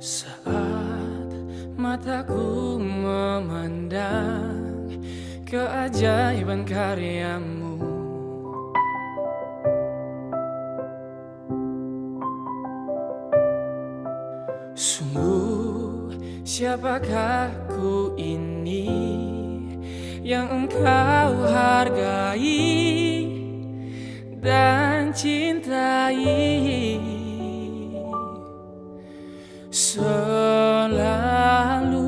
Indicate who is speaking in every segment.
Speaker 1: Saat mataku memandang keajaiban karyamu, sungguh siapakah ku ini yang engkau hargai dan cintai. Selalu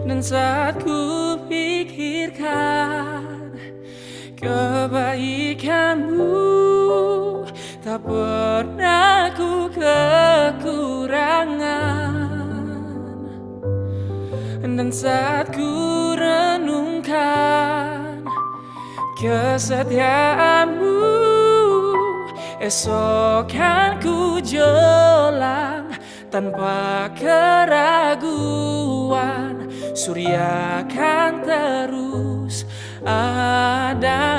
Speaker 1: dan saat ku pikirkan kebaikanmu, tak pernah ku kekurangan. Dan saat ku renungkan kesetiaanmu, esok kan ku jelang tanpa keraguan. Surya kan terus ada.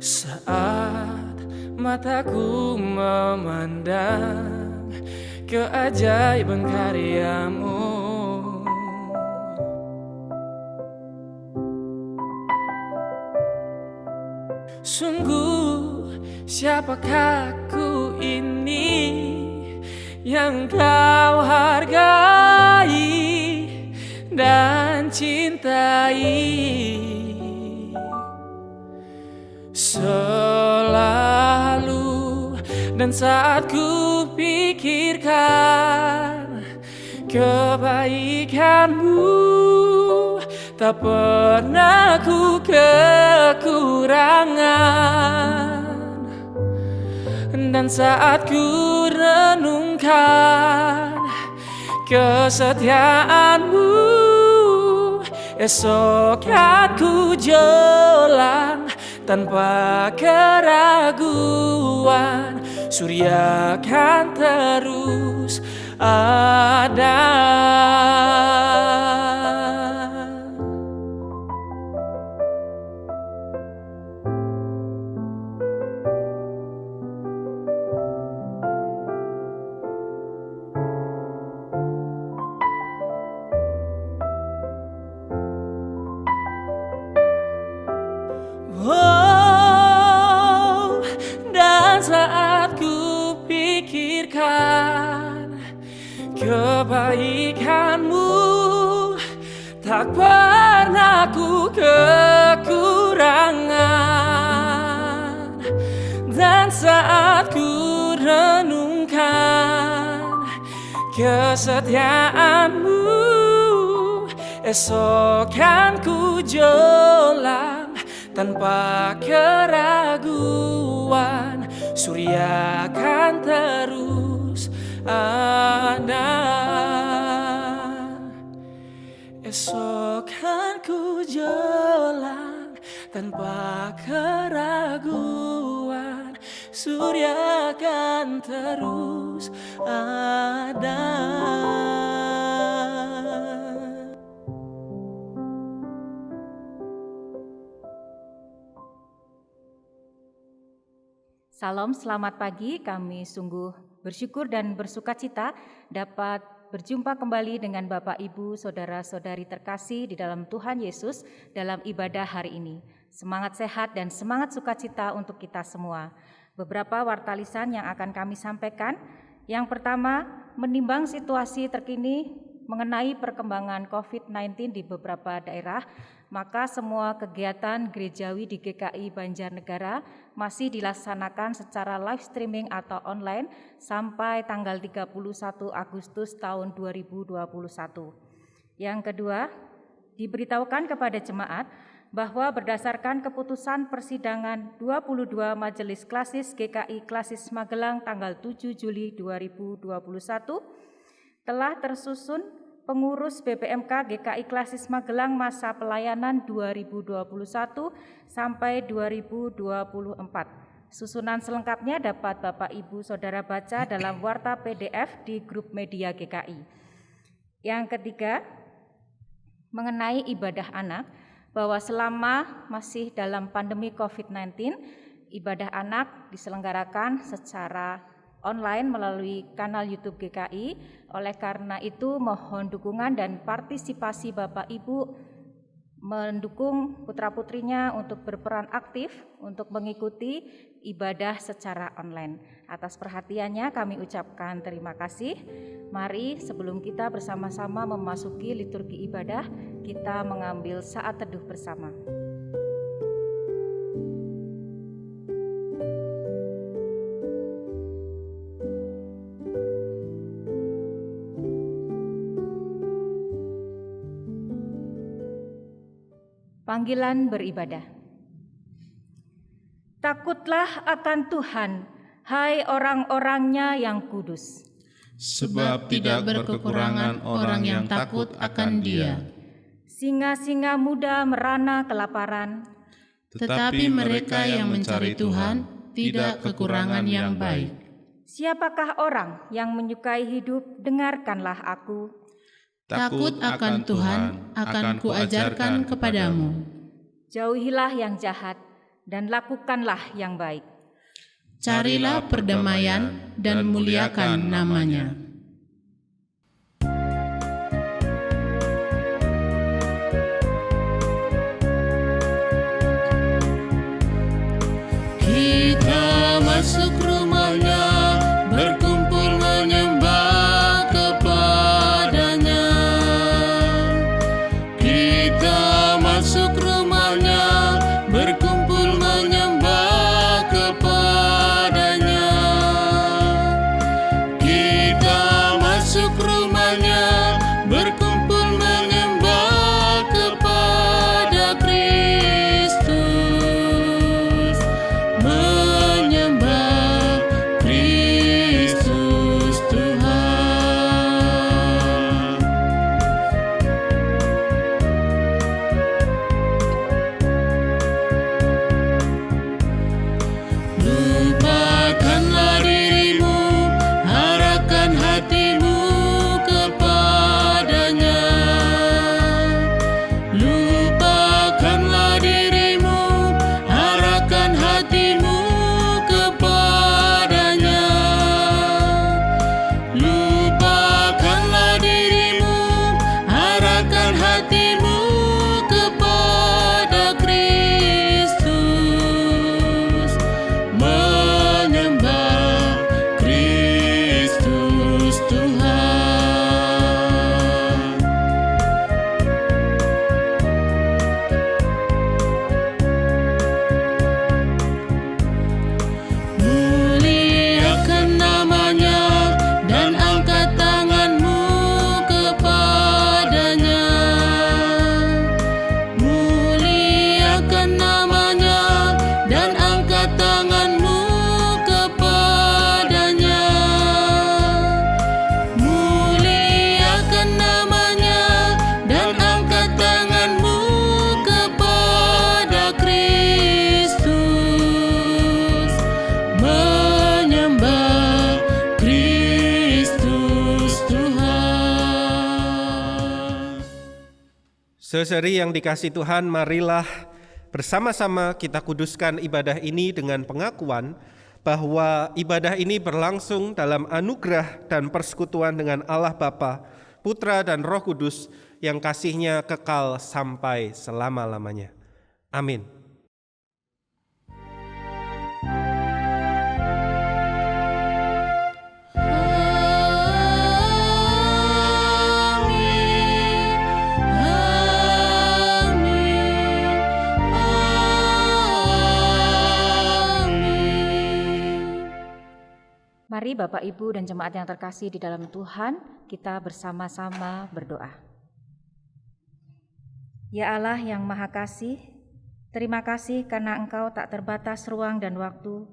Speaker 1: Saat mataku memandang keajaiban karyamu, sungguh siapakah ku ini yang kau hargai dan cintai. Selalu dan saat ku pikirkan kebaikanmu, tak pernah ku kekurangan. Dan saat ku renungkan kesetiaanmu, esok aku jelang tanpa keraguan. Surya kan terus ada. Oh, dan saat ku pikirkan kebaikanmu, tak pernah ku kekurangan. Dan saat ku renungkan kesetiaanmu, esok kan ku jelang tanpa keraguan. Surya kan terus ada. Esok kan ku jelang tanpa keraguan. Surya kan terus ada.
Speaker 2: Salam, selamat pagi. Kami sungguh bersyukur dan bersukacita dapat berjumpa kembali dengan Bapak, Ibu, Saudara-saudari terkasih di dalam Tuhan Yesus dalam ibadah hari ini. Semangat sehat dan semangat sukacita untuk kita semua. Beberapa warta lisan yang akan kami sampaikan. Yang pertama, menimbang situasi terkini mengenai perkembangan COVID-19 di beberapa daerah, maka semua kegiatan gerejawi di GKI Banjarnegara masih dilaksanakan secara live streaming atau online sampai tanggal 31 Agustus tahun 2021. Yang kedua, diberitahukan kepada jemaat bahwa berdasarkan keputusan persidangan 22 Majelis Klasis GKI Klasis Magelang tanggal 7 Juli 2021 telah tersusun pengurus BPMK GKI Klasis Magelang masa pelayanan 2021 sampai 2024. Susunan selengkapnya dapat Bapak Ibu Saudara baca dalam warta PDF di grup media GKI. Yang ketiga, mengenai ibadah anak, bahwa selama masih dalam pandemi COVID-19, ibadah anak diselenggarakan secara online melalui kanal YouTube GKI. Oleh karena itu, mohon dukungan dan partisipasi Bapak Ibu mendukung putra-putrinya untuk berperan aktif untuk mengikuti ibadah secara online. Atas perhatiannya kami ucapkan terima kasih. Mari sebelum kita bersama-sama memasuki liturgi ibadah, kita mengambil saat teduh bersama. Panggilan beribadah. Takutlah akan Tuhan, hai orang-orangnya yang kudus.
Speaker 3: Sebab tidak berkekurangan orang yang takut akan Dia.
Speaker 2: Singa-singa muda merana kelaparan,
Speaker 3: Tetapi mereka yang mencari Tuhan tidak kekurangan yang baik.
Speaker 2: siapakah orang yang menyukai hidup? Dengarkanlah aku.
Speaker 3: Takut akan Tuhan akan kuajarkan kepadamu.
Speaker 2: Jauhilah yang jahat dan lakukanlah yang baik.
Speaker 3: Carilah perdamaian dan muliakan nama-Nya. Kita masuk rumah-Nya, berkumpul menyembah kepada-Nya. Kita masuk rumah-Nya, berkumpul menyembah kepada-Nya. Kita masuk rumah-Nya, berkumpul menyembah kepada Kristus. Menyembah Kristus Tuhan. Lupakanlah dirimu, arahkan hatimu kepada-Nya. Lupakanlah dirimu, arahkan hatimu kepada-Nya. Lupakanlah dirimu, arahkan hatimu kepada Kristus. Menyembah Kristus Tuhan. Muliakan nama-Nya dan angkat tanganmu kepada-Nya. Muliakan nama-Nya dan angkat tanganmu kepada-Nya. Muliakan nama-Nya dan angkat tanganmu kepada Kristus. Menyembah Kristus Tuhan.
Speaker 4: Saudari yang dikasihi Tuhan, marilah bersama-sama kita kuduskan ibadah ini dengan pengakuan bahwa ibadah ini berlangsung dalam anugerah dan persekutuan dengan Allah Bapa, Putra dan Roh Kudus yang kasih-Nya kekal sampai selama-lamanya. Amin.
Speaker 2: Mari Bapak Ibu dan jemaat yang terkasih di dalam Tuhan, kita bersama-sama berdoa. Ya Allah yang Maha Kasih, terima kasih karena Engkau tak terbatas ruang dan waktu,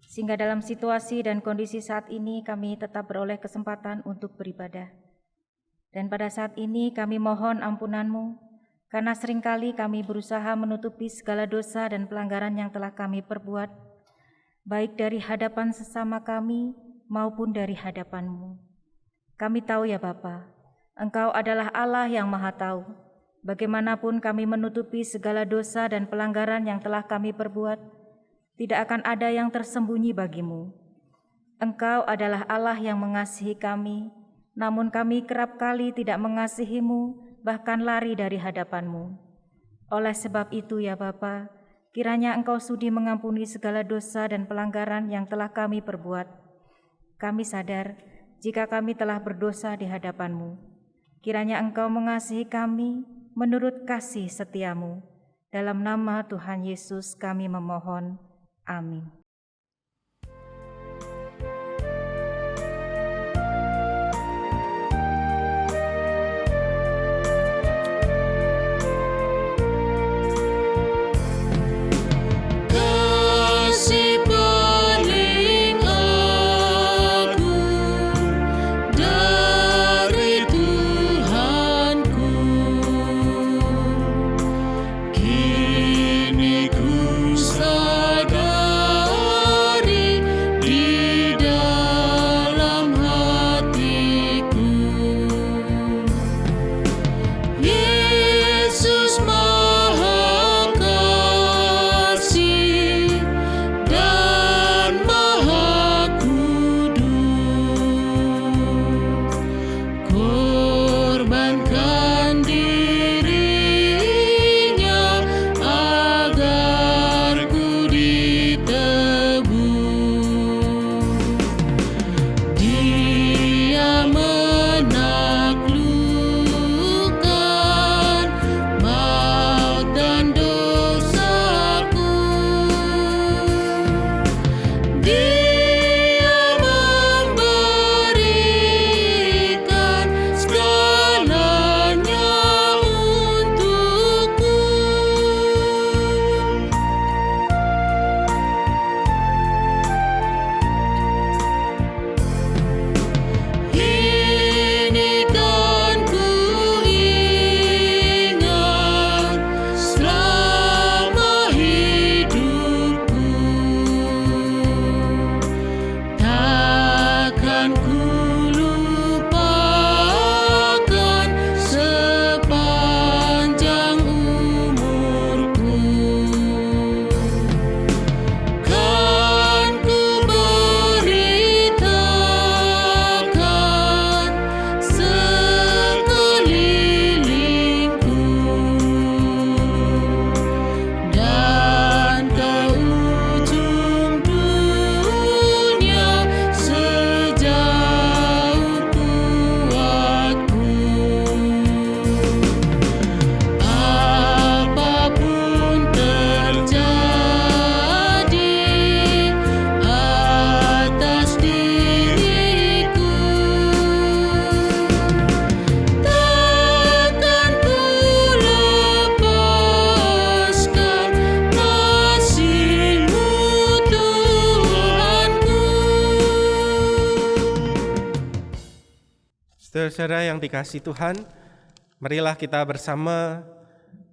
Speaker 2: sehingga dalam situasi dan kondisi saat ini kami tetap beroleh kesempatan untuk beribadah. Dan pada saat ini kami mohon ampunan-Mu, karena seringkali kami berusaha menutupi segala dosa dan pelanggaran yang telah kami perbuat, baik dari hadapan sesama kami maupun dari hadapan-Mu. Kami tahu ya Bapa, Engkau adalah Allah yang Maha Tahu, Bagaimanapun kami menutupi segala dosa dan pelanggaran yang telah kami perbuat, tidak akan ada yang tersembunyi bagimu. Engkau adalah Allah yang mengasihi kami, namun kami kerap kali tidak mengasihimu, bahkan lari dari hadapanmu. Oleh sebab itu ya Bapa, kiranya Engkau sudi mengampuni segala dosa dan pelanggaran yang telah kami perbuat. Kami sadar jika kami telah berdosa di hadapan-Mu. Kiranya Engkau mengasihi kami menurut kasih setia-Mu. Dalam nama Tuhan Yesus kami memohon. Amin.
Speaker 3: Kasih paling agung dari Tuhanku, kini ku sadari di dalam hatiku. Yesus Maha Kasih dan Maha Kudus, korbankan dirinya agar ku ditebus. Dia menaklukkan maut dan dosaku. Dia memberikan segalanya untukku. Ini kan ku ingat selama hidupku, takkan ku lupakan sepanjang umurku. Kan ku beritakan sekelilingku dan ke ujung dunia sejauh kuatku. Apapun terjadi atas diriku, takkan ku lepaskan kasih-Mu Tuhanku.
Speaker 4: Saudara-saudara yang dikasihi Tuhan, marilah kita bersama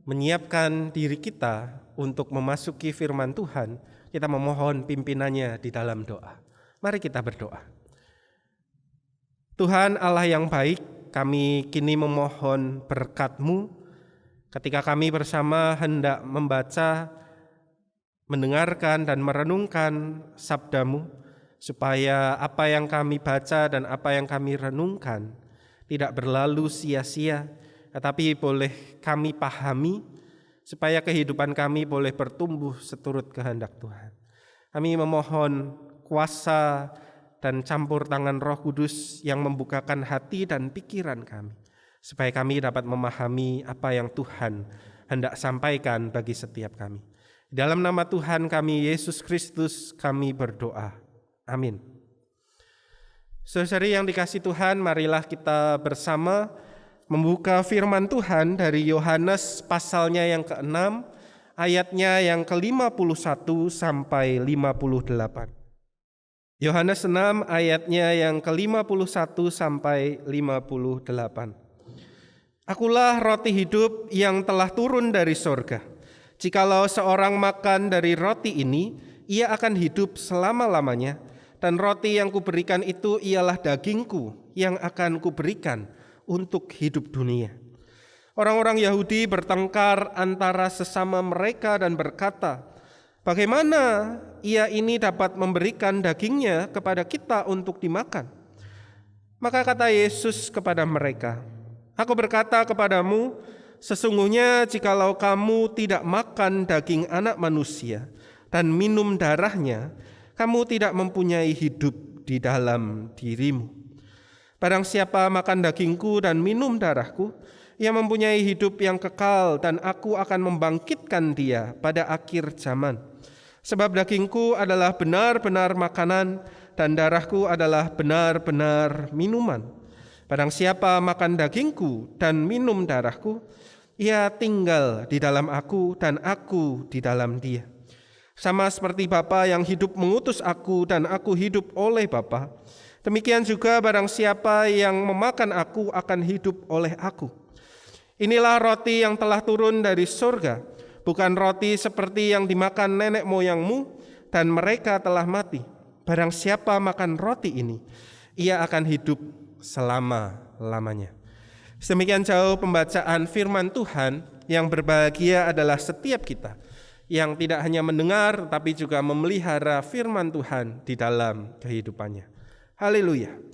Speaker 4: menyiapkan diri kita untuk memasuki firman Tuhan. Kita memohon pimpinannya di dalam doa. Mari kita berdoa. Tuhan Allah yang baik, kami kini memohon berkat-Mu ketika kami bersama hendak membaca, mendengarkan dan merenungkan sabda-Mu, supaya apa yang kami baca dan apa yang kami renungkan tidak berlalu sia-sia, tetapi boleh kami pahami, supaya kehidupan kami boleh bertumbuh seturut kehendak Tuhan. Kami memohon kuasa dan campur tangan Roh Kudus yang membukakan hati dan pikiran kami, supaya kami dapat memahami apa yang Tuhan hendak sampaikan bagi setiap kami. Dalam nama Tuhan kami, Yesus Kristus, kami berdoa. Amin. Saudari yang dikasihi Tuhan, marilah kita bersama membuka firman Tuhan dari Yohanes pasalnya yang ke-6, ayatnya yang ke-51 sampai 58. Yohanes 6 ayatnya yang ke-51 sampai 58. Akulah roti hidup yang telah turun dari sorga. Jikalau seorang makan dari roti ini, ia akan hidup selama-lamanya. Dan roti yang kuberikan itu ialah dagingku yang akan kuberikan untuk hidup dunia. Orang-orang Yahudi bertengkar antara sesama mereka dan berkata, bagaimana ia ini dapat memberikan dagingnya kepada kita untuk dimakan? Maka kata Yesus kepada mereka, aku berkata kepadamu, sesungguhnya jikalau kamu tidak makan daging anak manusia dan minum darahnya, kamu tidak mempunyai hidup di dalam dirimu. Barang siapa makan dagingku dan minum darahku, ia mempunyai hidup yang kekal dan aku akan membangkitkan dia pada akhir zaman. Sebab dagingku adalah benar-benar makanan dan darahku adalah benar-benar minuman. Barang siapa makan dagingku dan minum darahku, ia tinggal di dalam aku dan aku di dalam dia. Sama seperti Bapa yang hidup mengutus aku dan aku hidup oleh Bapa, demikian juga barang siapa yang memakan aku akan hidup oleh aku. Inilah roti yang telah turun dari surga, bukan roti seperti yang dimakan nenek moyangmu dan mereka telah mati. Barang siapa makan roti ini, ia akan hidup selama-lamanya. Sedemikian jauh pembacaan firman Tuhan. Yang berbahagia adalah setiap kita yang tidak hanya mendengar tapi juga memelihara firman Tuhan di dalam kehidupannya. Haleluya.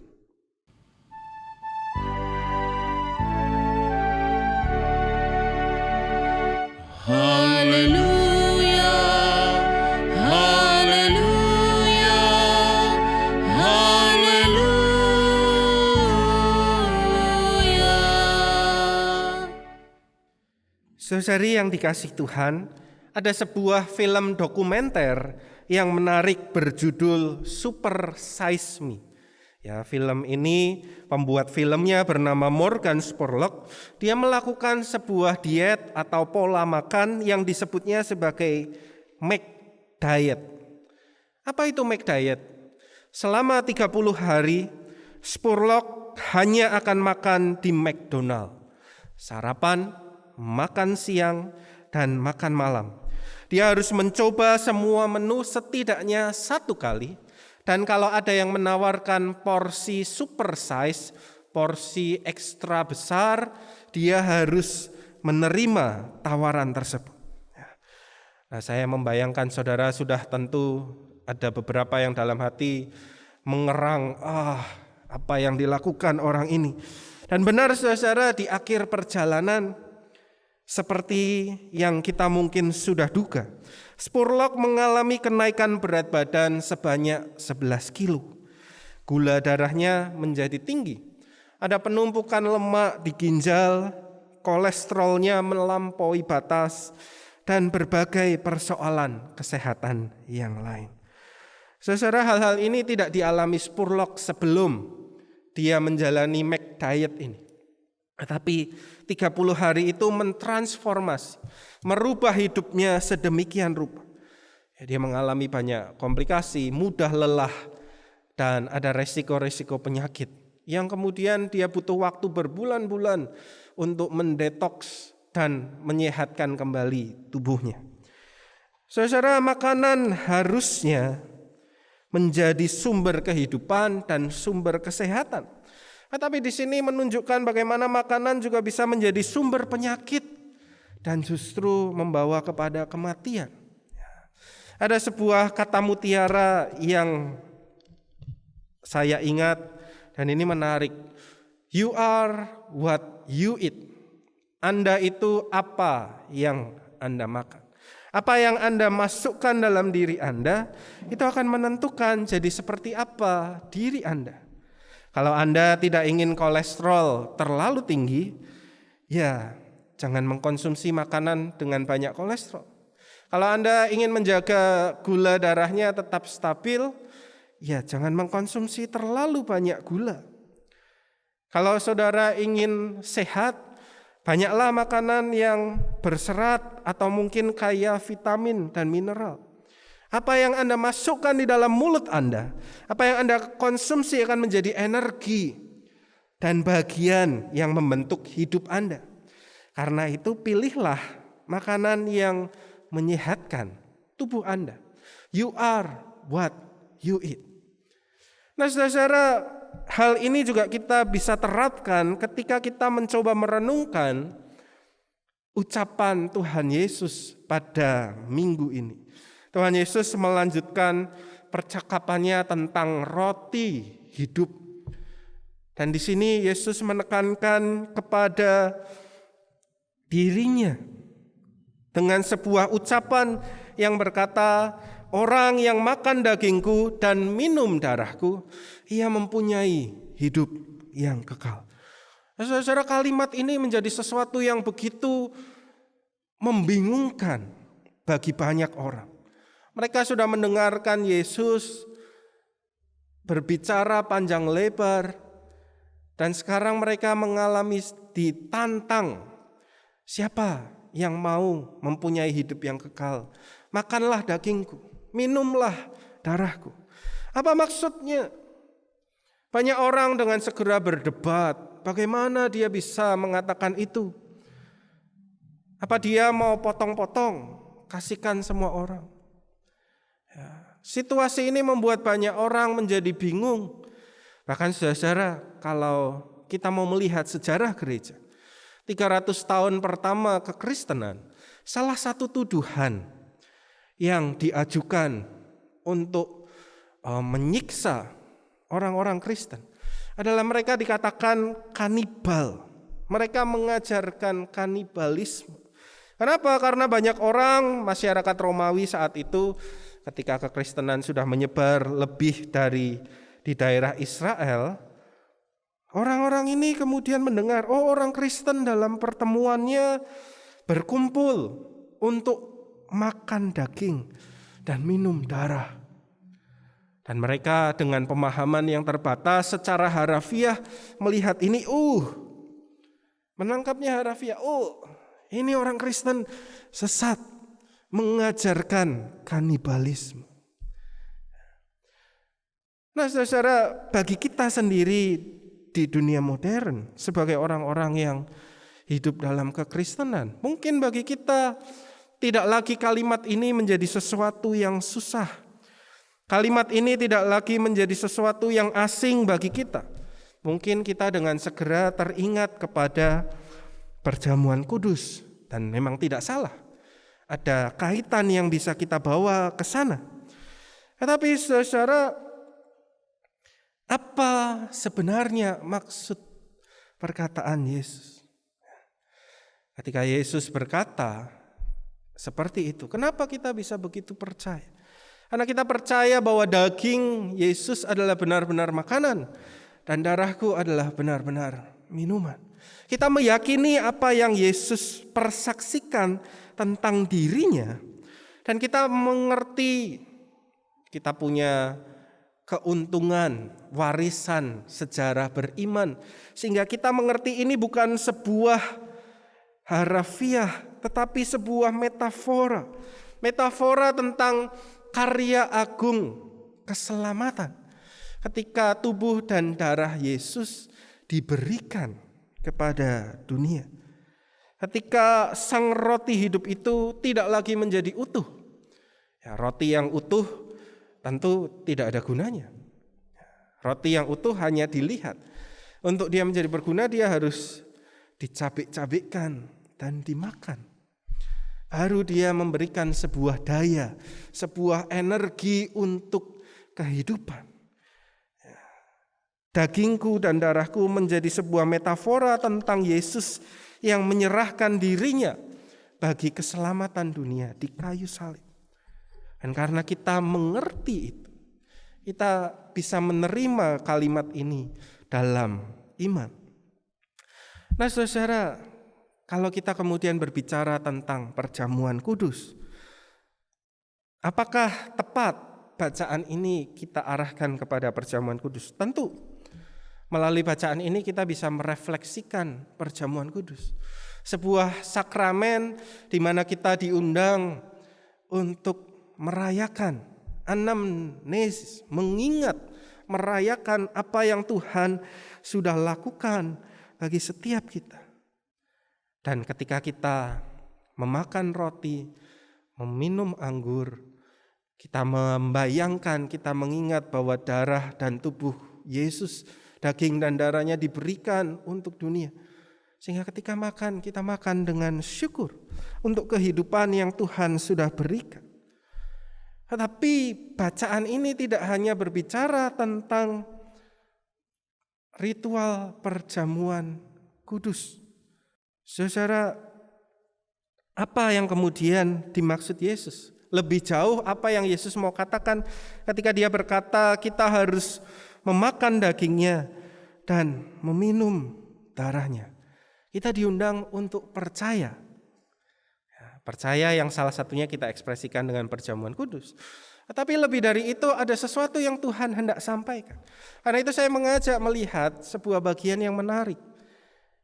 Speaker 3: Haleluya, haleluya, haleluya.
Speaker 4: Saudari yang dikasih Tuhan, ada sebuah film dokumenter yang menarik berjudul Super Size Me. Ya, film ini pembuat filmnya bernama Morgan Spurlock. Dia melakukan sebuah diet atau pola makan yang disebutnya sebagai McD Diet. Apa itu McD Diet? Selama 30 hari, Spurlock hanya akan makan di McDonald. Sarapan, makan siang, dan makan malam. Dia harus mencoba semua menu setidaknya 1 kali. Dan kalau ada yang menawarkan porsi super size, porsi ekstra besar, dia harus menerima tawaran tersebut. Nah, saya membayangkan saudara sudah tentu ada beberapa yang dalam hati mengerang, apa yang dilakukan orang ini. Dan benar saudara, di akhir perjalanan seperti yang kita mungkin sudah duga, Spurlock mengalami kenaikan berat badan sebanyak 11 kilo. Gula darahnya menjadi tinggi. Ada penumpukan lemak di ginjal, kolesterolnya melampaui batas, dan berbagai persoalan kesehatan yang lain. Saudara, hal-hal ini tidak dialami Spurlock sebelum dia menjalani McD Diet ini. Tetapi 30 hari itu mentransformasi, merubah hidupnya sedemikian rupa. Dia mengalami banyak komplikasi, mudah lelah, dan ada resiko-resiko penyakit yang kemudian dia butuh waktu berbulan-bulan untuk mendetoks dan menyehatkan kembali tubuhnya. Saudara, makanan harusnya menjadi sumber kehidupan dan sumber kesehatan. Tetapi di sini menunjukkan bagaimana makanan juga bisa menjadi sumber penyakit dan justru membawa kepada kematian. Ada sebuah kata mutiara yang saya ingat dan ini menarik. You are what you eat. Anda itu apa yang Anda makan. Apa yang Anda masukkan dalam diri Anda itu akan menentukan jadi seperti apa diri Anda. Kalau Anda tidak ingin kolesterol terlalu tinggi, ya jangan mengkonsumsi makanan dengan banyak kolesterol. Kalau Anda ingin menjaga gula darahnya tetap stabil, ya jangan mengkonsumsi terlalu banyak gula. Kalau saudara ingin sehat, banyaklah makanan yang berserat atau mungkin kaya vitamin dan mineral. Apa yang Anda masukkan di dalam mulut Anda, apa yang Anda konsumsi akan menjadi energi dan bagian yang membentuk hidup Anda. Karena itu pilihlah makanan yang menyehatkan tubuh Anda. You are what you eat. Nah, saudara, hal ini juga kita bisa terapkan ketika kita mencoba merenungkan ucapan Tuhan Yesus pada minggu ini. Tuhan Yesus melanjutkan percakapannya tentang roti hidup. Dan di sini Yesus menekankan kepada dirinya dengan sebuah ucapan yang berkata, orang yang makan dagingku dan minum darahku, ia mempunyai hidup yang kekal. Saudara, kalimat ini menjadi sesuatu yang begitu membingungkan bagi banyak orang. Mereka sudah mendengarkan Yesus berbicara panjang lebar, dan sekarang mereka mengalami ditantang, siapa yang mau mempunyai hidup yang kekal? Makanlah dagingku, minumlah darahku. Apa maksudnya? Banyak orang dengan segera berdebat, bagaimana dia bisa mengatakan itu? Apa dia mau potong-potong, kasihkan semua orang? Ya, situasi ini membuat banyak orang menjadi bingung. Bahkan saudara, kalau kita mau melihat sejarah gereja, 300 tahun pertama kekristenan, salah satu tuduhan yang diajukan untuk menyiksa orang-orang Kristen adalah mereka dikatakan kanibal. Mereka mengajarkan kanibalisme. Kenapa? Karena banyak orang masyarakat Romawi saat itu ketika kekristenan sudah menyebar lebih dari di daerah Israel, orang-orang ini kemudian mendengar, oh orang Kristen dalam pertemuannya berkumpul untuk makan daging dan minum darah. Dan mereka dengan pemahaman yang terbatas secara harafiah melihat ini, menangkapnya harafiah, ini orang Kristen sesat, mengajarkan kanibalisme. Nah saudara, bagi kita sendiri di dunia modern sebagai orang-orang yang hidup dalam kekristenan, mungkin bagi kita tidak lagi kalimat ini menjadi sesuatu yang susah. Kalimat ini tidak lagi menjadi sesuatu yang asing bagi kita. Mungkin kita dengan segera teringat kepada perjamuan kudus, dan memang tidak salah. Ada kaitan yang bisa kita bawa ke sana. Tetapi saudara, apa sebenarnya maksud perkataan Yesus? Ketika Yesus berkata seperti itu, kenapa kita bisa begitu percaya? Karena kita percaya bahwa daging Yesus adalah benar-benar makanan dan darahku adalah benar-benar minuman. Kita meyakini apa yang Yesus persaksikan tentang dirinya, dan kita mengerti kita punya keuntungan, warisan sejarah beriman, sehingga kita mengerti ini bukan sebuah harafiah, tetapi sebuah metafora. Metafora tentang karya agung keselamatan. Ketika tubuh dan darah Yesus diberikan kepada dunia. Ketika sang roti hidup itu tidak lagi menjadi utuh. Ya, roti yang utuh tentu tidak ada gunanya. Roti yang utuh hanya dilihat. Untuk dia menjadi berguna, dia harus dicabik-cabikkan dan dimakan. Baru dia memberikan sebuah daya, sebuah energi untuk kehidupan. Dagingku dan darahku menjadi sebuah metafora tentang Yesus yang menyerahkan dirinya bagi keselamatan dunia di kayu salib. Dan karena kita mengerti itu, kita bisa menerima kalimat ini dalam iman. Nah saudara, kalau kita kemudian berbicara tentang perjamuan kudus, apakah tepat bacaan ini kita arahkan kepada perjamuan kudus? Tentu, melalui bacaan ini kita bisa merefleksikan perjamuan kudus. Sebuah sakramen di mana kita diundang untuk merayakan anamnesis, mengingat, merayakan apa yang Tuhan sudah lakukan bagi setiap kita. Dan ketika kita memakan roti, meminum anggur, kita membayangkan, kita mengingat bahwa darah dan tubuh Yesus, daging dan darahnya diberikan untuk dunia. Sehingga ketika makan, kita makan dengan syukur untuk kehidupan yang Tuhan sudah berikan. Tetapi bacaan ini tidak hanya berbicara tentang ritual perjamuan kudus. Saudara, apa yang kemudian dimaksud Yesus? Lebih jauh apa yang Yesus mau katakan ketika dia berkata kita harus memakan dagingnya dan meminum darahnya. Kita diundang untuk percaya. Percaya yang salah satunya kita ekspresikan dengan perjamuan kudus. Tetapi lebih dari itu ada sesuatu yang Tuhan hendak sampaikan. Karena itu saya mengajak melihat sebuah bagian yang menarik.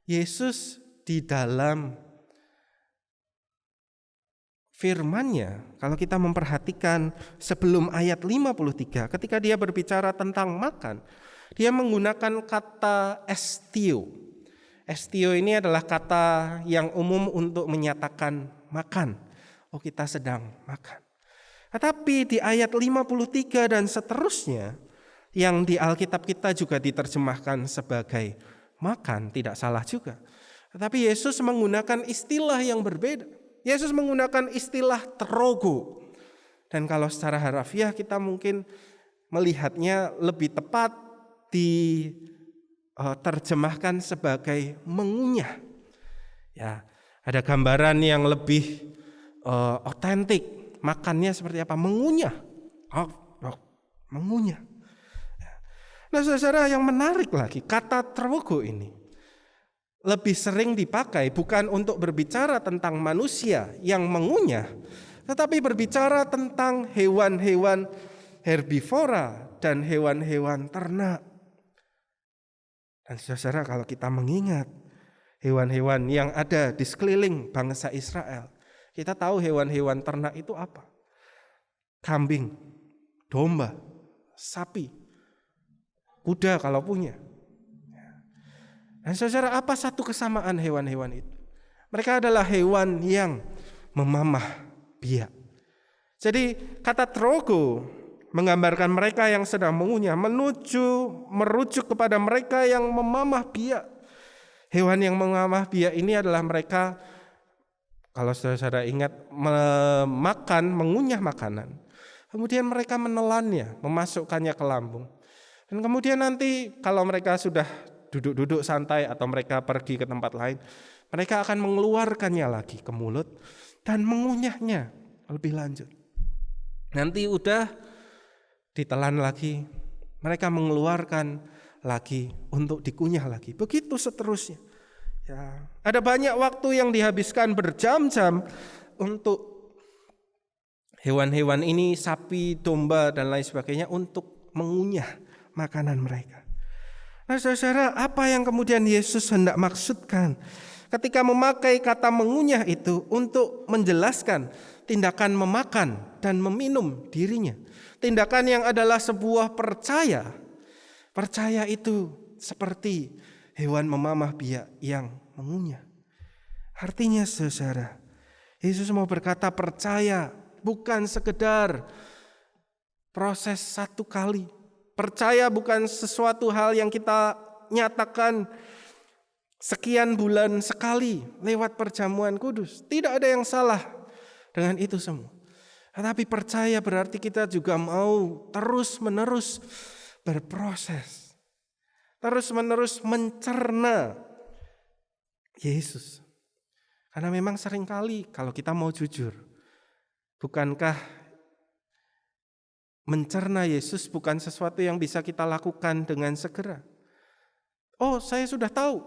Speaker 4: Yesus di dalam firman-Nya, kalau kita memperhatikan sebelum ayat 53, ketika dia berbicara tentang makan, dia menggunakan kata estio. Estio ini adalah kata yang umum untuk menyatakan makan. Oh, kita sedang makan. Tetapi di ayat 53 dan seterusnya, yang di Alkitab kita juga diterjemahkan sebagai makan, tidak salah juga. Tetapi Yesus menggunakan istilah yang berbeda. Yesus menggunakan istilah trogo. Dan kalau secara harafiah kita mungkin melihatnya lebih tepat diterjemahkan sebagai mengunyah. Ya, ada gambaran yang lebih otentik. Makannya seperti apa? Mengunyah. Mengunyah. Nah, saudara, yang menarik lagi, kata trogo ini lebih sering dipakai bukan untuk berbicara tentang manusia yang mengunyah, tetapi berbicara tentang hewan-hewan herbivora dan hewan-hewan ternak. Dan saudara, kalau kita mengingat hewan-hewan yang ada di sekeliling bangsa Israel, kita tahu hewan-hewan ternak itu apa? Kambing, domba, sapi, kuda kalau punya. Dan saudara, apa satu kesamaan hewan-hewan itu? Mereka adalah hewan yang memamah biak. Jadi kata trogo menggambarkan mereka yang sedang mengunyah, merujuk kepada mereka yang memamah biak. Hewan yang memamah biak ini adalah mereka, kalau saudara ingat, mengunyah makanan. Kemudian mereka menelannya, memasukkannya ke lambung. Dan kemudian nanti kalau mereka sudah duduk-duduk santai atau mereka pergi ke tempat lain, mereka akan mengeluarkannya lagi ke mulut dan mengunyahnya lebih lanjut. Nanti udah ditelan lagi, mereka mengeluarkan lagi untuk dikunyah lagi. Begitu seterusnya. Ya, ada banyak waktu yang dihabiskan berjam-jam untuk hewan-hewan ini, sapi, domba dan lain sebagainya, untuk mengunyah makanan mereka. Nah, saudara, apa yang kemudian Yesus hendak maksudkan ketika memakai kata mengunyah itu untuk menjelaskan tindakan memakan dan meminum dirinya. Tindakan yang adalah sebuah percaya. Percaya itu seperti hewan memamah biak yang mengunyah. Artinya, saudara, Yesus mau berkata percaya bukan sekedar proses satu kali. Percaya bukan sesuatu hal yang kita nyatakan sekian bulan sekali lewat perjamuan kudus. Tidak ada yang salah dengan itu semua. Tetapi percaya berarti kita juga mau terus-menerus berproses. Terus-menerus mencerna Yesus. Karena memang seringkali kalau kita mau jujur, bukankah mencerna Yesus bukan sesuatu yang bisa kita lakukan dengan segera? Oh, saya sudah tahu.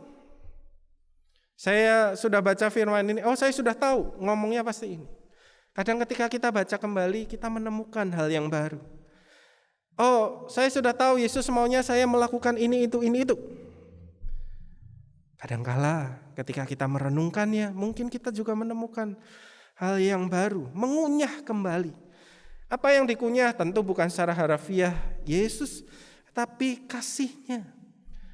Speaker 4: Saya sudah baca firman ini. Oh, saya sudah tahu ngomongnya pasti ini. Kadang ketika kita baca kembali, kita menemukan hal yang baru. Oh, saya sudah tahu Yesus maunya saya melakukan ini, itu. Kadangkala ketika kita merenungkannya, mungkin kita juga menemukan hal yang baru. Mengunyah kembali. Apa yang dikunyah tentu bukan secara harafiah Yesus, tapi kasihnya,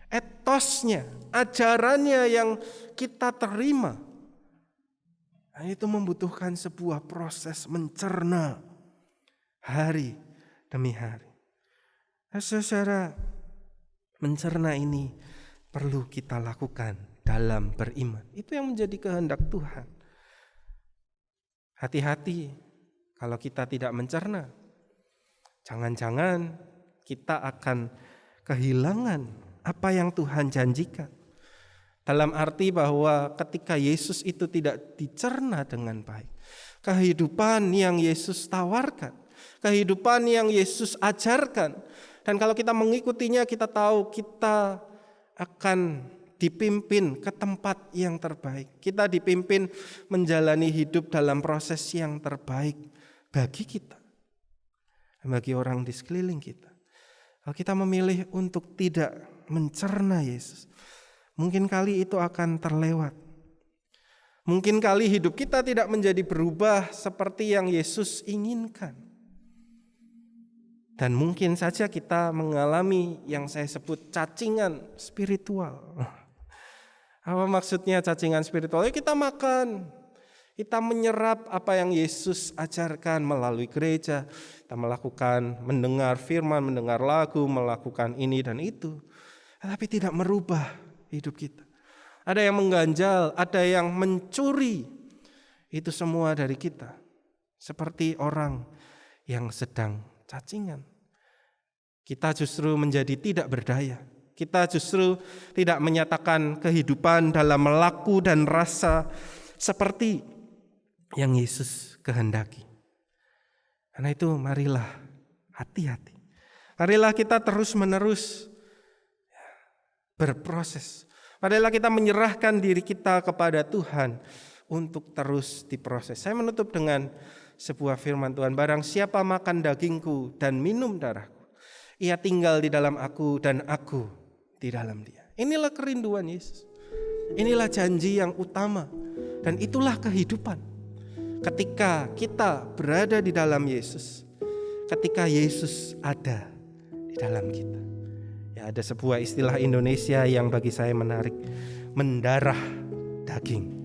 Speaker 4: etosnya, ajarannya yang kita terima. Nah, itu membutuhkan sebuah proses mencerna hari demi hari. Nah, saudara, mencerna ini perlu kita lakukan dalam beriman. Itu yang menjadi kehendak Tuhan. Hati-hati kalau kita tidak mencerna. Jangan-jangan kita akan kehilangan apa yang Tuhan janjikan. Dalam arti bahwa ketika Yesus itu tidak dicerna dengan baik, kehidupan yang Yesus tawarkan, kehidupan yang Yesus ajarkan, dan kalau kita mengikutinya, kita tahu kita akan dipimpin ke tempat yang terbaik. Kita dipimpin menjalani hidup dalam proses yang terbaik bagi kita, bagi orang di sekeliling kita. Kalau kita memilih untuk tidak mencerna Yesus, mungkin kali itu akan terlewat. Mungkin kali hidup kita tidak menjadi berubah seperti yang Yesus inginkan. Dan mungkin saja kita mengalami yang saya sebut cacingan spiritual. Apa maksudnya cacingan spiritual? Ya, kita makan, kita menyerap apa yang Yesus ajarkan melalui gereja. Kita melakukan, mendengar firman, mendengar lagu, melakukan ini dan itu. Tapi tidak merubah hidup kita. Ada yang mengganjal, ada yang mencuri. Itu semua dari kita. Seperti orang yang sedang cacingan. Kita justru menjadi tidak berdaya. Kita justru tidak menyatakan kehidupan dalam melaku dan rasa seperti yang Yesus kehendaki. Karena itu marilah hati-hati. Marilah kita terus-menerus berproses. Marilah kita menyerahkan diri kita kepada Tuhan untuk terus diproses. Saya menutup dengan sebuah firman Tuhan. Barang siapa makan dagingku dan minum darahku, ia tinggal di dalam aku dan aku di dalam dia. Inilah kerinduan Yesus. Inilah janji yang utama. Dan itulah kehidupan. Ketika kita berada di dalam Yesus, ketika Yesus ada di dalam kita. Ya, ada sebuah istilah Indonesia yang bagi saya menarik. Mendarah daging.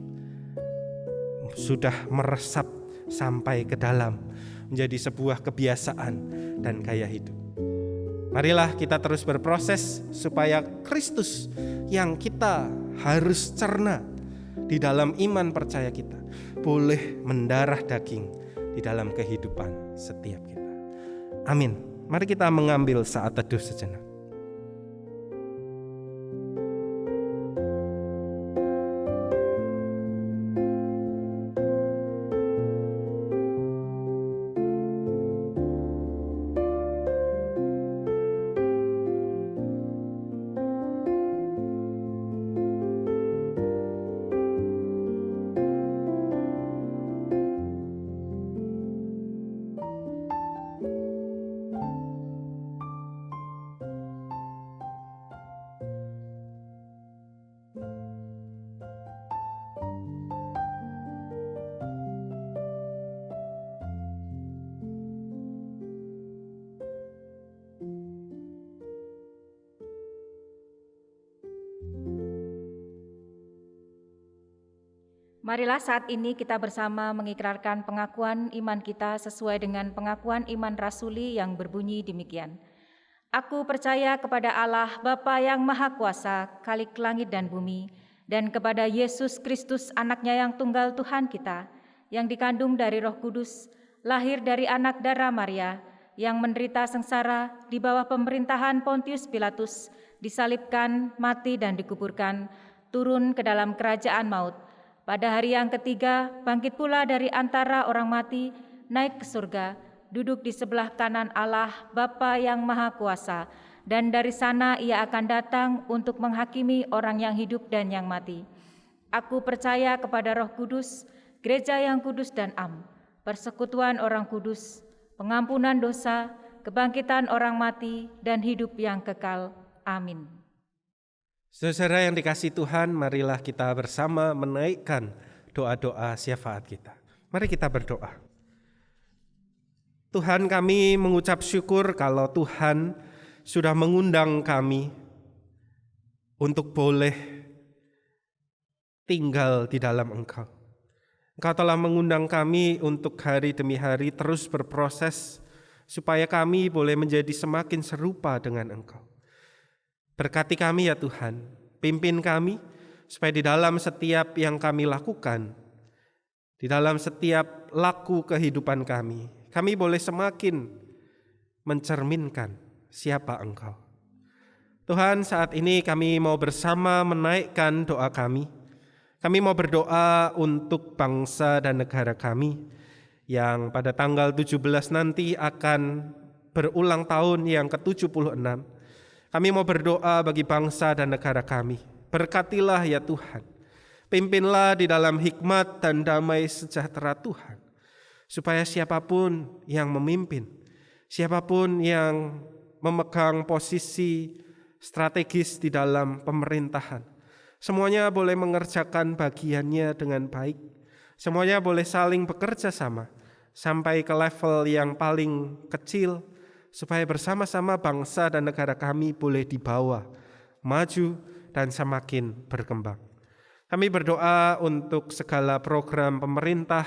Speaker 4: Sudah meresap sampai ke dalam. Menjadi sebuah kebiasaan dan gaya hidup. Marilah kita terus berproses supaya Kristus yang kita harus cerna di dalam iman percaya kita boleh mendarah daging di dalam kehidupan setiap kita. Amin. Mari kita mengambil saat teduh sejenak.
Speaker 2: Marilah saat ini kita bersama mengikrarkan pengakuan iman kita sesuai dengan pengakuan iman rasuli yang berbunyi demikian. Aku percaya kepada Allah Bapa yang Maha Kuasa, Khalik langit dan bumi, dan kepada Yesus Kristus anaknya yang tunggal Tuhan kita, yang dikandung dari Roh Kudus, lahir dari anak darah Maria, yang menderita sengsara di bawah pemerintahan Pontius Pilatus, disalibkan, mati dan dikuburkan, turun ke dalam kerajaan maut. Pada hari yang ketiga, bangkit pula dari antara orang mati, naik ke surga, duduk di sebelah kanan Allah Bapa yang Maha Kuasa, dan dari sana ia akan datang untuk menghakimi orang yang hidup dan yang mati. Aku percaya kepada Roh Kudus, gereja yang kudus dan am, persekutuan orang kudus, pengampunan dosa, kebangkitan orang mati, dan hidup yang kekal. Amin.
Speaker 4: Saudara yang dikasihi Tuhan, marilah kita bersama menaikkan doa-doa syafaat kita. Mari kita berdoa. Tuhan, kami mengucap syukur kalau Tuhan sudah mengundang kami untuk boleh tinggal di dalam Engkau. Engkau telah mengundang kami untuk hari demi hari terus berproses supaya kami boleh menjadi semakin serupa dengan Engkau. Berkati kami ya Tuhan, pimpin kami supaya di dalam setiap yang kami lakukan, di dalam setiap laku kehidupan kami boleh semakin mencerminkan siapa Engkau. Tuhan, saat ini kami mau bersama menaikkan doa kami. Kami mau berdoa untuk bangsa dan negara kami yang pada tanggal 17 nanti akan berulang tahun yang ke-76. Kami mau berdoa bagi bangsa dan negara kami. Berkatilah ya Tuhan. Pimpinlah di dalam hikmat dan damai sejahtera Tuhan. Supaya siapapun yang memimpin, siapapun yang memegang posisi strategis di dalam pemerintahan, semuanya boleh mengerjakan bagiannya dengan baik. Semuanya boleh saling bekerja sama sampai ke level yang paling kecil, supaya bersama-sama bangsa dan negara kami boleh dibawa maju dan semakin berkembang. Kami berdoa untuk segala program pemerintah,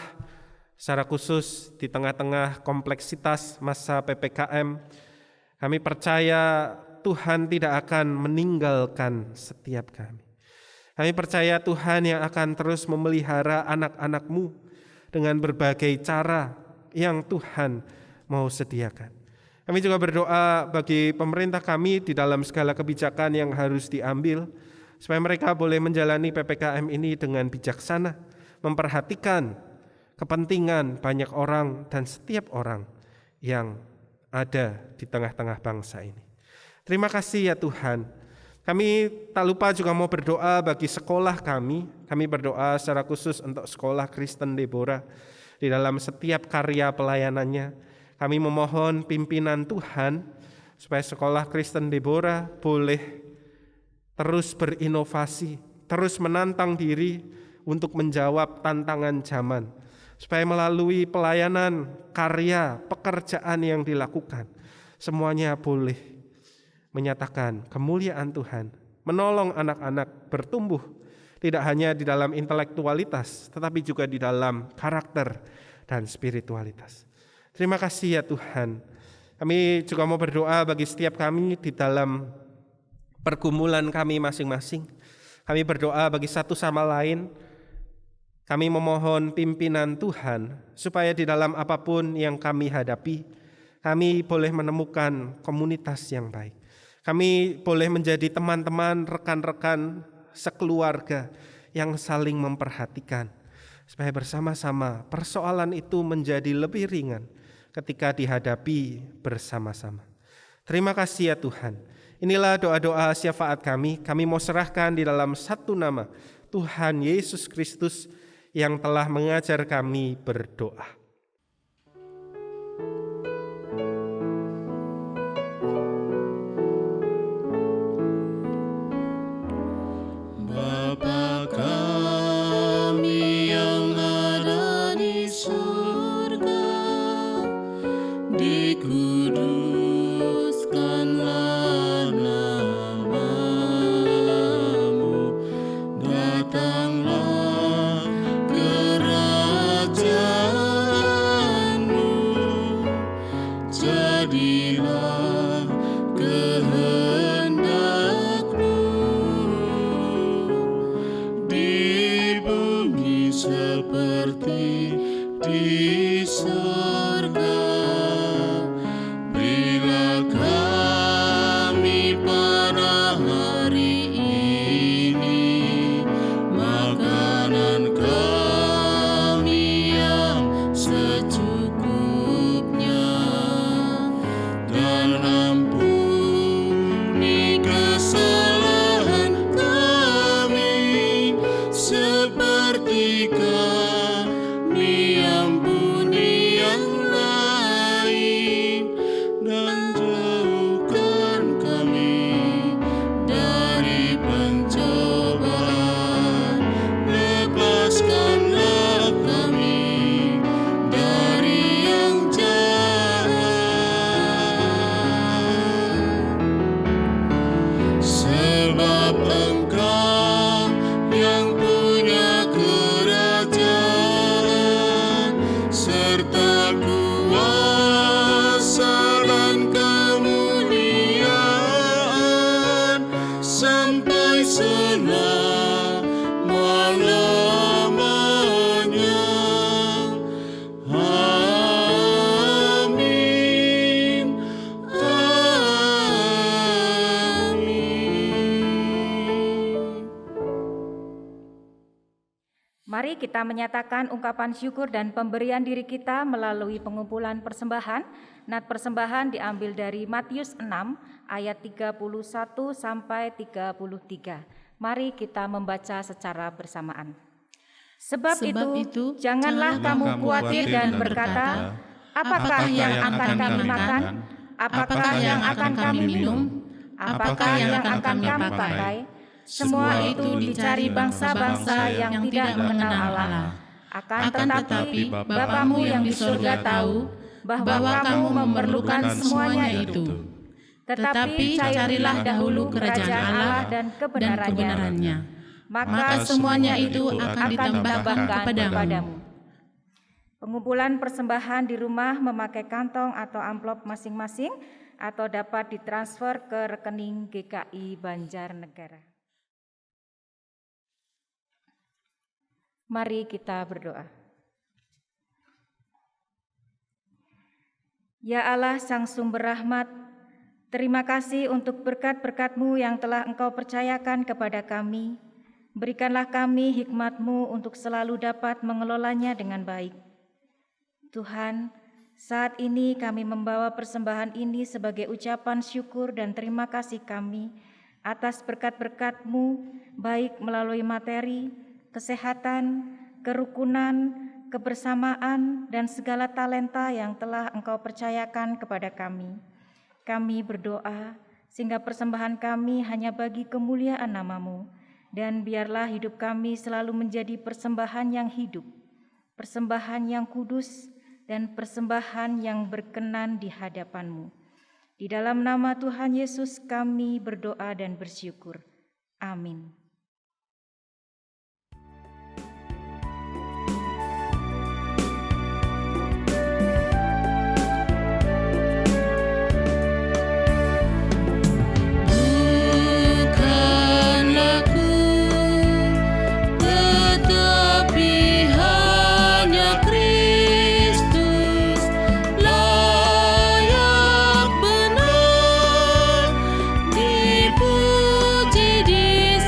Speaker 4: secara khusus di tengah-tengah kompleksitas masa PPKM. Kami percaya Tuhan tidak akan meninggalkan setiap kami. Kami percaya Tuhan yang akan terus memelihara anak-anak-Mu dengan berbagai cara yang Tuhan mau sediakan. Kami juga berdoa bagi pemerintah kami di dalam segala kebijakan yang harus diambil, supaya mereka boleh menjalani PPKM ini dengan bijaksana, memperhatikan kepentingan banyak orang dan setiap orang yang ada di tengah-tengah bangsa ini. Terima kasih ya Tuhan. Kami tak lupa juga mau berdoa bagi sekolah kami. Kami berdoa secara khusus untuk sekolah Kristen Deborah. Di dalam setiap karya pelayanannya, kami memohon pimpinan Tuhan supaya sekolah Kristen Deborah boleh terus berinovasi, terus menantang diri untuk menjawab tantangan zaman. Supaya melalui pelayanan, karya, pekerjaan yang dilakukan, semuanya boleh menyatakan kemuliaan Tuhan, menolong anak-anak bertumbuh, tidak hanya di dalam intelektualitas, tetapi juga di dalam karakter dan spiritualitas. Terima kasih ya Tuhan. Kami juga mau berdoa bagi setiap kami di dalam pergumulan kami masing-masing. Kami berdoa bagi satu sama lain. Kami memohon pimpinan Tuhan supaya di dalam apapun yang kami hadapi, kami boleh menemukan komunitas yang baik. Kami boleh menjadi teman-teman, rekan-rekan sekeluarga yang saling memperhatikan, supaya bersama-sama persoalan itu menjadi lebih ringan ketika dihadapi bersama-sama. Terima kasih ya Tuhan. Inilah doa-doa syafaat kami. Kami mau serahkan di dalam satu nama, Tuhan Yesus Kristus yang telah mengajar kami berdoa.
Speaker 3: Bapa kami yang ada di surga, dikuduskanlah nama-Mu, datanglah kerajaan-Mu, jadilah kehendak-Mu di bumi seperti di surga. Berilah kami pada hari ini makanan kami yang secukupnya, dan ampuni kesalahan kami seperti kami ampuni yang
Speaker 2: Mari kita menyatakan ungkapan syukur dan pemberian diri kita melalui pengumpulan persembahan. Nat persembahan diambil dari Matius 6 ayat 31 sampai 33. Mari kita membaca secara bersamaan. Sebab itu, janganlah kamu khawatir dan berkata, apakah yang akan kami makan? Apakah yang akan kami minum? Apakah yang akan kami pakai? Semua itu dicari bangsa-bangsa yang tidak mengenal Allah. Akan tetapi Bapamu yang di surga tahu bahwa kamu memerlukan semuanya itu. Tetapi carilah dahulu kerajaan Allah dan kebenarannya, maka semuanya itu akan ditambahkan kepadamu. Pengumpulan persembahan di rumah memakai kantong atau amplop masing-masing atau dapat ditransfer ke rekening GKI Banjarnegara. Mari kita berdoa. Ya Allah, Sang Sumber Rahmat, terima kasih untuk berkat-berkat-Mu yang telah Engkau percayakan kepada kami. Berikanlah kami hikmat-Mu untuk selalu dapat mengelolanya dengan baik. Tuhan, saat ini kami membawa persembahan ini sebagai ucapan syukur dan terima kasih kami atas berkat-berkat-Mu, baik melalui materi, kesehatan, kerukunan, kebersamaan, dan segala talenta yang telah Engkau percayakan kepada kami. Kami berdoa sehingga persembahan kami hanya bagi kemuliaan nama-Mu, dan biarlah hidup kami selalu menjadi persembahan yang hidup, persembahan yang kudus, dan persembahan yang berkenan di hadapan-Mu. Di dalam nama Tuhan Yesus kami berdoa dan bersyukur. Amin.
Speaker 3: Dipuji di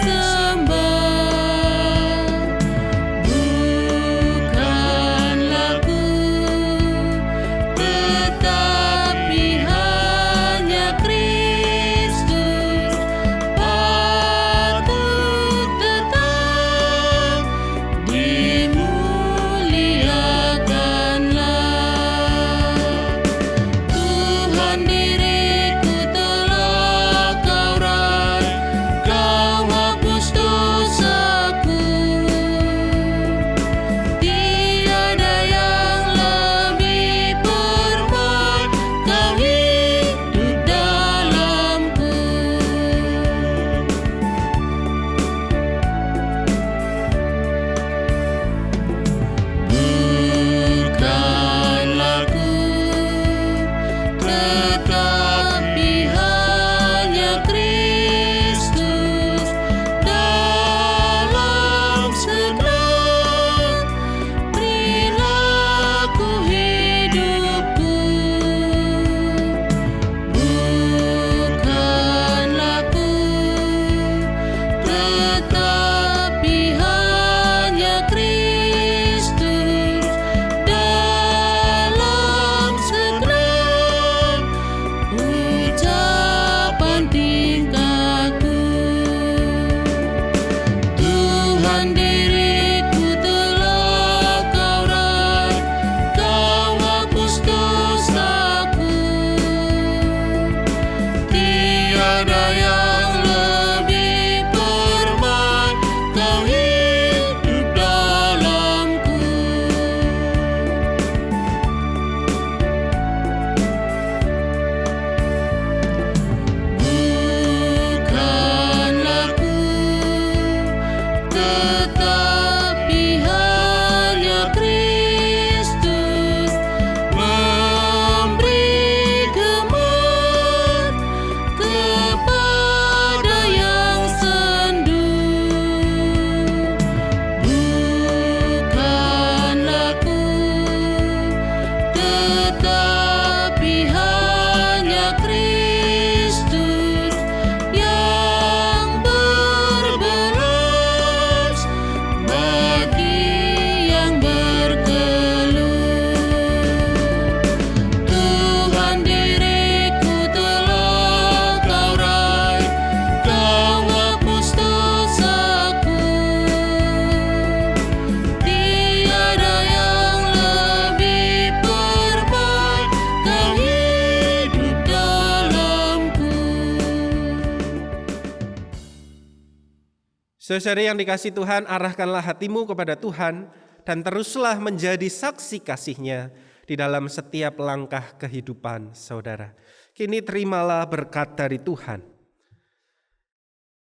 Speaker 4: Saudara yang dikasihi Tuhan, arahkanlah hatimu kepada Tuhan dan teruslah menjadi saksi kasih-Nya di dalam setiap langkah kehidupan saudara. Kini terimalah berkat dari Tuhan.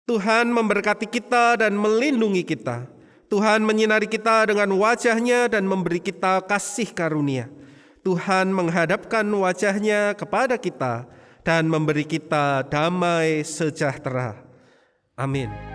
Speaker 4: Tuhan memberkati kita dan melindungi kita. Tuhan menyinari kita dengan wajah-Nya dan memberi kita kasih karunia. Tuhan menghadapkan wajah-Nya kepada kita dan memberi kita damai sejahtera. Amin.